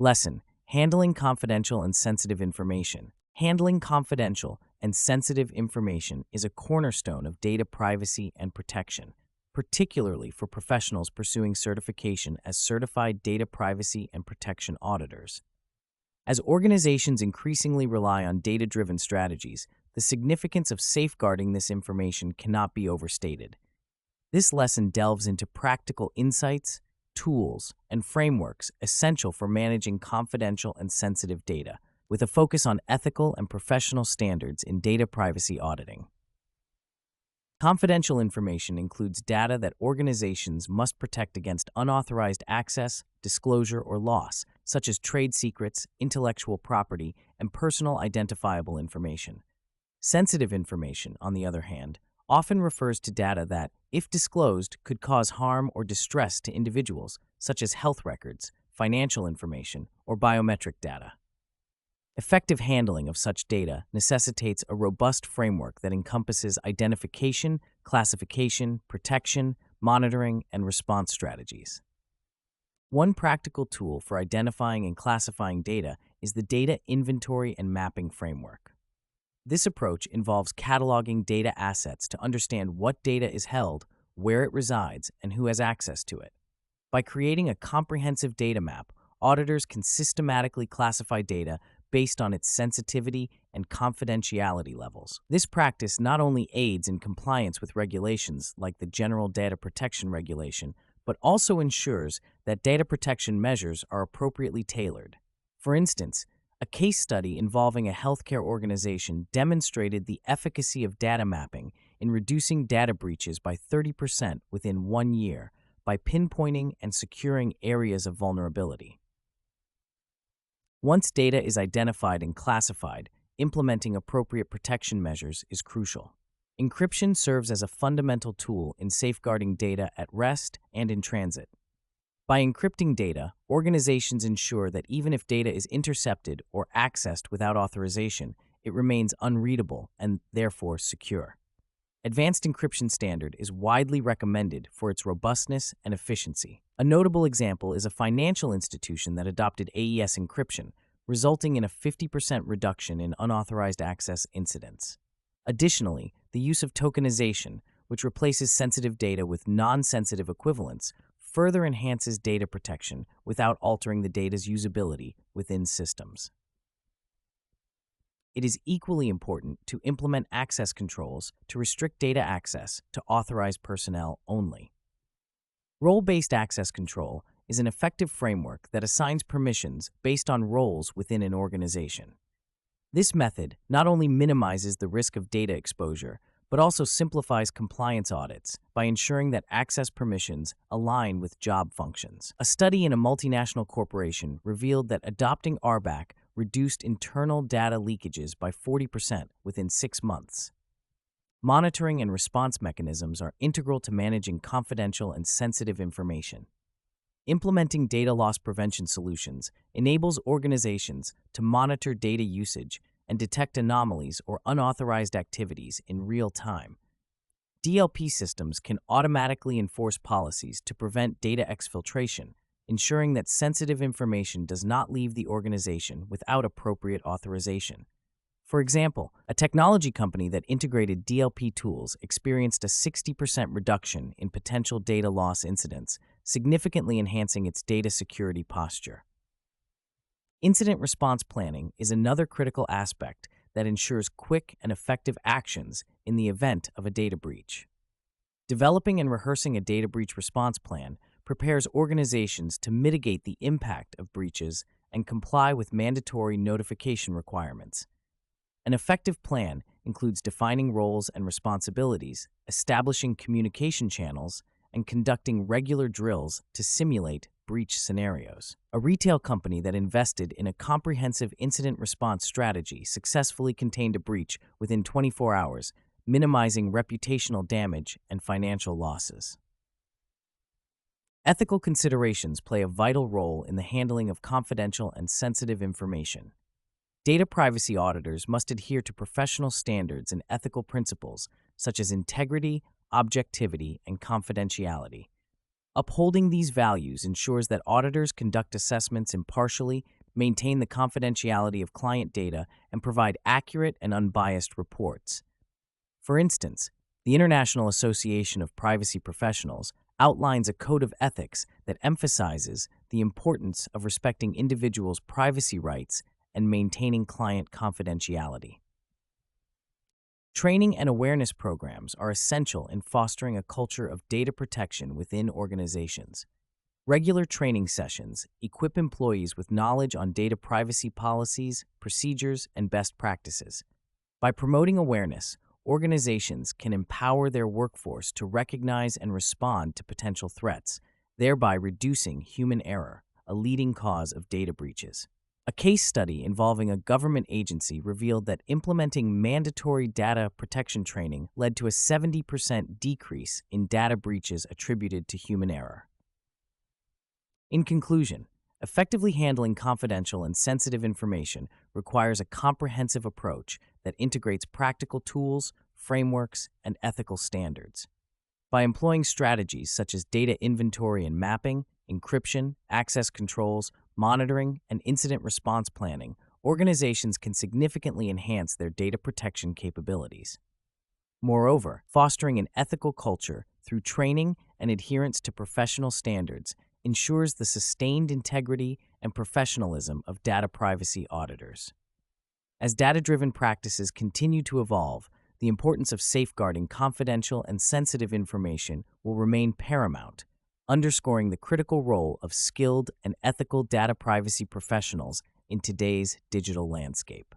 Lesson: Handling confidential and sensitive information. Handling confidential and sensitive information is a cornerstone of data privacy and protection, particularly for professionals pursuing certification as certified data privacy and protection auditors. As organizations increasingly rely on data-driven strategies, the significance of safeguarding this information cannot be overstated. This lesson delves into practical insights, tools, and frameworks essential for managing confidential and sensitive data, with a focus on ethical and professional standards in data privacy auditing. Confidential information includes data that organizations must protect against unauthorized access, disclosure, or loss, such as trade secrets, intellectual property, and personal identifiable information. Sensitive information, on the other hand, often refers to data that, if disclosed, could cause harm or distress to individuals, such as health records, financial information, or biometric data. Effective handling of such data necessitates a robust framework that encompasses identification, classification, protection, monitoring, and response strategies. One practical tool for identifying and classifying data is the Data Inventory and Mapping Framework. This approach involves cataloging data assets to understand what data is held, where it resides, and who has access to it. By creating a comprehensive data map, auditors can systematically classify data based on its sensitivity and confidentiality levels. This practice not only aids in compliance with regulations like the General Data Protection Regulation, but also ensures that data protection measures are appropriately tailored. For instance, a case study involving a healthcare organization demonstrated the efficacy of data mapping in reducing data breaches by 30% within 1 year by pinpointing and securing areas of vulnerability. Once data is identified and classified, implementing appropriate protection measures is crucial. Encryption serves as a fundamental tool in safeguarding data at rest and in transit. By encrypting data, organizations ensure that even if data is intercepted or accessed without authorization, it remains unreadable and therefore secure. Advanced encryption standard is widely recommended for its robustness and efficiency. A notable example is a financial institution that adopted AES encryption, resulting in a 50% reduction in unauthorized access incidents. Additionally, the use of tokenization, which replaces sensitive data with non-sensitive equivalents, further enhances data protection without altering the data's usability within systems. It is equally important to implement access controls to restrict data access to authorized personnel only. Role-based access control is an effective framework that assigns permissions based on roles within an organization. This method not only minimizes the risk of data exposure, but also simplifies compliance audits by ensuring that access permissions align with job functions. A study in a multinational corporation revealed that adopting RBAC reduced internal data leakages by 40% within 6 months. Monitoring and response mechanisms are integral to managing confidential and sensitive information. Implementing data loss prevention solutions enables organizations to monitor data usage and detect anomalies or unauthorized activities in real time. DLP systems can automatically enforce policies to prevent data exfiltration, ensuring that sensitive information does not leave the organization without appropriate authorization. For example, a technology company that integrated DLP tools experienced a 60% reduction in potential data loss incidents, significantly enhancing its data security posture. Incident response planning is another critical aspect that ensures quick and effective actions in the event of a data breach. Developing and rehearsing a data breach response plan prepares organizations to mitigate the impact of breaches and comply with mandatory notification requirements. An effective plan includes defining roles and responsibilities, establishing communication channels, and conducting regular drills to simulate breach scenarios. A retail company that invested in a comprehensive incident response strategy successfully contained a breach within 24 hours, minimizing reputational damage and financial losses. Ethical considerations play a vital role in the handling of confidential and sensitive information. Data privacy auditors must adhere to professional standards and ethical principles such as integrity, objectivity, and confidentiality. Upholding these values ensures that auditors conduct assessments impartially, maintain the confidentiality of client data, and provide accurate and unbiased reports. For instance, the International Association of Privacy Professionals outlines a code of ethics that emphasizes the importance of respecting individuals' privacy rights and maintaining client confidentiality. Training and awareness programs are essential in fostering a culture of data protection within organizations. Regular training sessions equip employees with knowledge on data privacy policies, procedures, and best practices. By promoting awareness, organizations can empower their workforce to recognize and respond to potential threats, thereby reducing human error, a leading cause of data breaches. A case study involving a government agency revealed that implementing mandatory data protection training led to a 70% decrease in data breaches attributed to human error. In conclusion, effectively handling confidential and sensitive information requires a comprehensive approach that integrates practical tools, frameworks, and ethical standards. By employing strategies such as data inventory and mapping, encryption, access controls, monitoring, and incident response planning, organizations can significantly enhance their data protection capabilities. Moreover, fostering an ethical culture through training and adherence to professional standards ensures the sustained integrity and professionalism of data privacy auditors. As data-driven practices continue to evolve, the importance of safeguarding confidential and sensitive information will remain paramount, underscoring the critical role of skilled and ethical data privacy professionals in today's digital landscape.